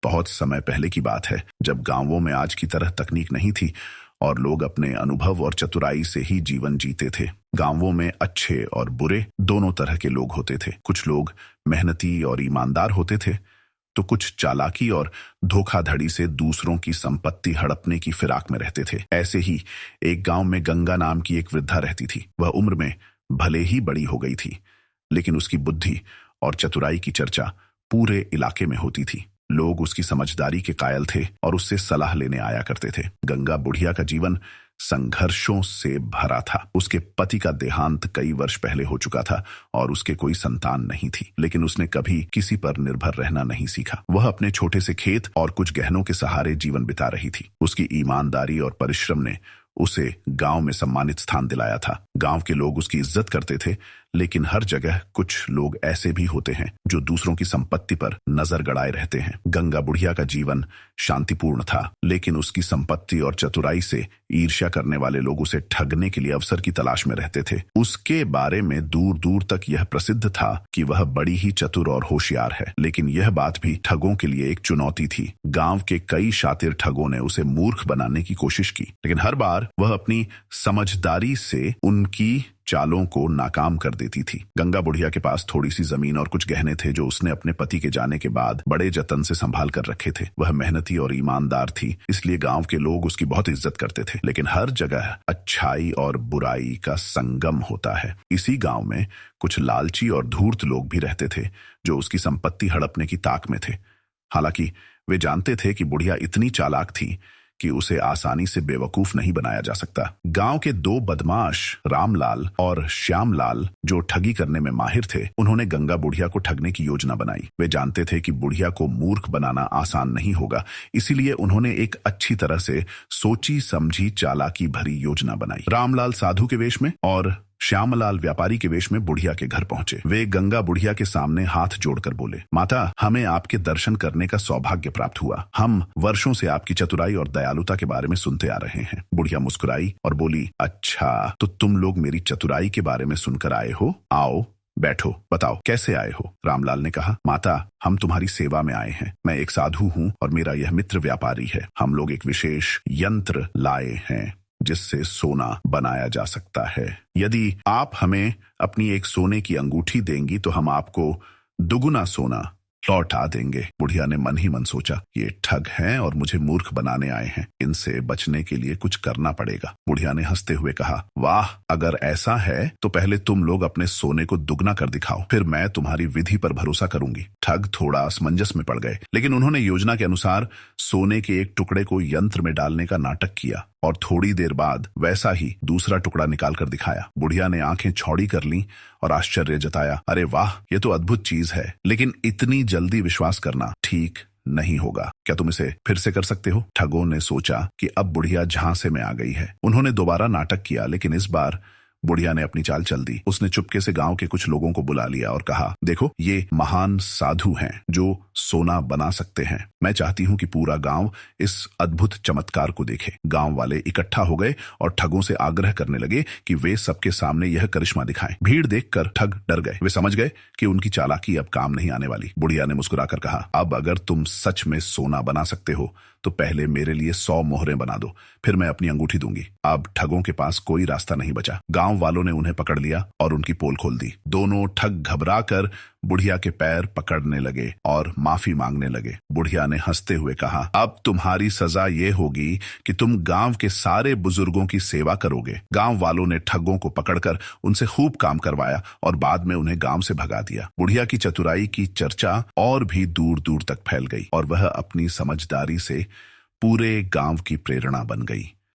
बहुत समय पहले की बात है, जब गांवों में आज की तरह तकनीक नहीं थी और लोग अपने अनुभव और चतुराई से ही जीवन जीते थे। गांवों में अच्छे और बुरे दोनों तरह के लोग होते थे। कुछ लोग मेहनती और ईमानदार होते थे, तो कुछ चालाकी और धोखाधड़ी से दूसरों की संपत्ति हड़पने की फिराक में रहते थे। ऐसे ही एक गांव में गंगा नाम की एक वृद्धा रहती थी। वह उम्र में भले ही बड़ी हो गई थी, लेकिन उसकी बुद्धि और चतुराई की चर्चा पूरे इलाके में होती थी। लोग उसकी समझदारी के कायल थे और उससे सलाह लेने आया करते थे। गंगा बुढ़िया का जीवन संघर्षों से भरा था। उसके पति का देहांत कई वर्ष पहले हो चुका था और उसके कोई संतान नहीं थी, लेकिन उसने कभी किसी पर निर्भर रहना नहीं सीखा। वह अपने छोटे से खेत और कुछ गहनों के सहारे जीवन बिता रही थी। उसकी ईमानदारी और परिश्रम ने उसे गांव में सम्मानित स्थान दिलाया था। गांव के लोग उसकी इज्जत करते थे, लेकिन हर जगह कुछ लोग ऐसे भी होते हैं जो दूसरों की संपत्ति पर नजर गड़ाए रहते हैं। गंगा बुढ़िया का जीवन शांतिपूर्ण था, लेकिन उसकी संपत्ति और चतुराई से ईर्ष्या करने वाले लोग उसे ठगने के लिए अवसर की तलाश में रहते थे। उसके बारे में दूर दूर तक यह प्रसिद्ध था कि वह बड़ी ही चतुर और होशियार है, लेकिन यह बात भी ठगों के लिए एक चुनौती थी। गांव के कई शातिर ठगों ने उसे मूर्ख बनाने की कोशिश की, लेकिन हर बार वह अपनी समझदारी से उनकी चालों को नाकाम कर देती थी। गंगा बुढ़िया के पास थोड़ी सी जमीन और कुछ गहने थे जो उसने अपने पति के जाने के बाद बड़े जतन से संभाल कर रखे थे। वह मेहनती और ईमानदार थी, इसलिए गांव के लोग उसकी बहुत इज्जत करते थे। लेकिन हर जगह अच्छाई और बुराई का संगम होता है। इसी गांव में कुछ लालची और धूर्त लोग भी रहते थे जो उसकी संपत्ति हड़पने की ताक में थे। हालांकि वे जानते थे कि बुढ़िया इतनी चालाक थी कि उसे आसानी से बेवकूफ नहीं बनाया जा सकता। गांव के दो बदमाश रामलाल और श्यामलाल जो ठगी करने में माहिर थे, उन्होंने गंगा बुढ़िया को ठगने की योजना बनाई। वे जानते थे कि बुढ़िया को मूर्ख बनाना आसान नहीं होगा, इसीलिए उन्होंने एक अच्छी तरह से सोची समझी चालाकी भरी योजना बनाई। रामलाल साधु के वेश में और श्यामलाल व्यापारी के वेश में बुढ़िया के घर पहुंचे। वे गंगा बुढ़िया के सामने हाथ जोड़कर बोले, माता, हमें आपके दर्शन करने का सौभाग्य प्राप्त हुआ। हम वर्षों से आपकी चतुराई और दयालुता के बारे में सुनते आ रहे हैं। बुढ़िया मुस्कुराई और बोली, अच्छा, तो तुम लोग मेरी चतुराई के बारे में सुनकर आए हो? आओ बैठो, बताओ कैसे आए हो? रामलाल ने कहा, माता, हम तुम्हारी सेवा में आए हैं। मैं एक साधु हूँ और मेरा यह मित्र व्यापारी है। हम लोग एक विशेष यंत्र लाए हैं जिससे सोना बनाया जा सकता है। यदि आप हमें अपनी एक सोने की अंगूठी देंगी तो हम आपको दुगुना सोना लौटा देंगे। बुढ़िया ने मन ही मन सोचा, ये ठग हैं और मुझे मूर्ख बनाने आए हैं। इनसे बचने के लिए कुछ करना पड़ेगा। बुढ़िया ने हंसते हुए कहा, वाह, अगर ऐसा है तो पहले तुम लोग अपने सोने को दुगना कर दिखाओ, फिर मैं तुम्हारी विधि पर भरोसा करूंगी। ठग थोड़ा असमंजस में पड़ गए, लेकिन उन्होंने योजना के अनुसार सोने के एक टुकड़े को यंत्र में डालने का नाटक किया और थोड़ी देर बाद वैसा ही दूसरा टुकड़ा निकाल कर दिखाया। बुढ़िया ने आंखें चौड़ी कर लीं और आश्चर्य जताया, अरे वाह, ये तो अद्भुत चीज है, लेकिन इतनी जल्दी विश्वास करना ठीक नहीं होगा। क्या तुम इसे फिर से कर सकते हो? ठगों ने सोचा कि अब बुढ़िया झांसे में आ गई है। उन्होंने दोबारा नाटक किया, लेकिन इस बार बुढ़िया ने अपनी चाल चल दी। उसने चुपके से गांव के कुछ लोगों को बुला लिया और कहा, देखो, ये महान साधु हैं जो सोना बना सकते हैं। मैं चाहती हूं कि पूरा गांव इस अद्भुत चमत्कार को देखे। गांव वाले इकट्ठा हो गए और ठगों से आग्रह करने लगे कि वे सबके सामने यह करिश्मा दिखाएं। भीड़ देखकर ठग डर गए। वे समझ गए कि उनकी चालाकी अब काम नहीं आने वाली। बुढ़िया ने मुस्कुराकर कहा, अब अगर तुम सच में सोना बना सकते हो तो पहले मेरे लिए 100 मोहरें बना दो, फिर मैं अपनी अंगूठी दूंगी। अब ठगों के पास कोई रास्ता नहीं बचा। गांव वालों ने उन्हें पकड़ लिया और उनकी पोल खोल दी। दोनों ठग घबराकर बुढ़िया के पैर पकड़ने लगे और माफी मांगने लगे। बुढ़िया ने हंसते हुए कहा, अब तुम्हारी सजा ये होगी कि तुम गांव के सारे बुजुर्गों की सेवा करोगे। गांव वालों ने ठगों को पकड़कर उनसे खूब काम करवाया और बाद में उन्हें गांव से भगा दिया। बुढ़िया की चतुराई की चर्चा और भी दूर दूर तक फैल गई और वह अपनी समझदारी से पूरे गांव की प्रेरणा बन गई।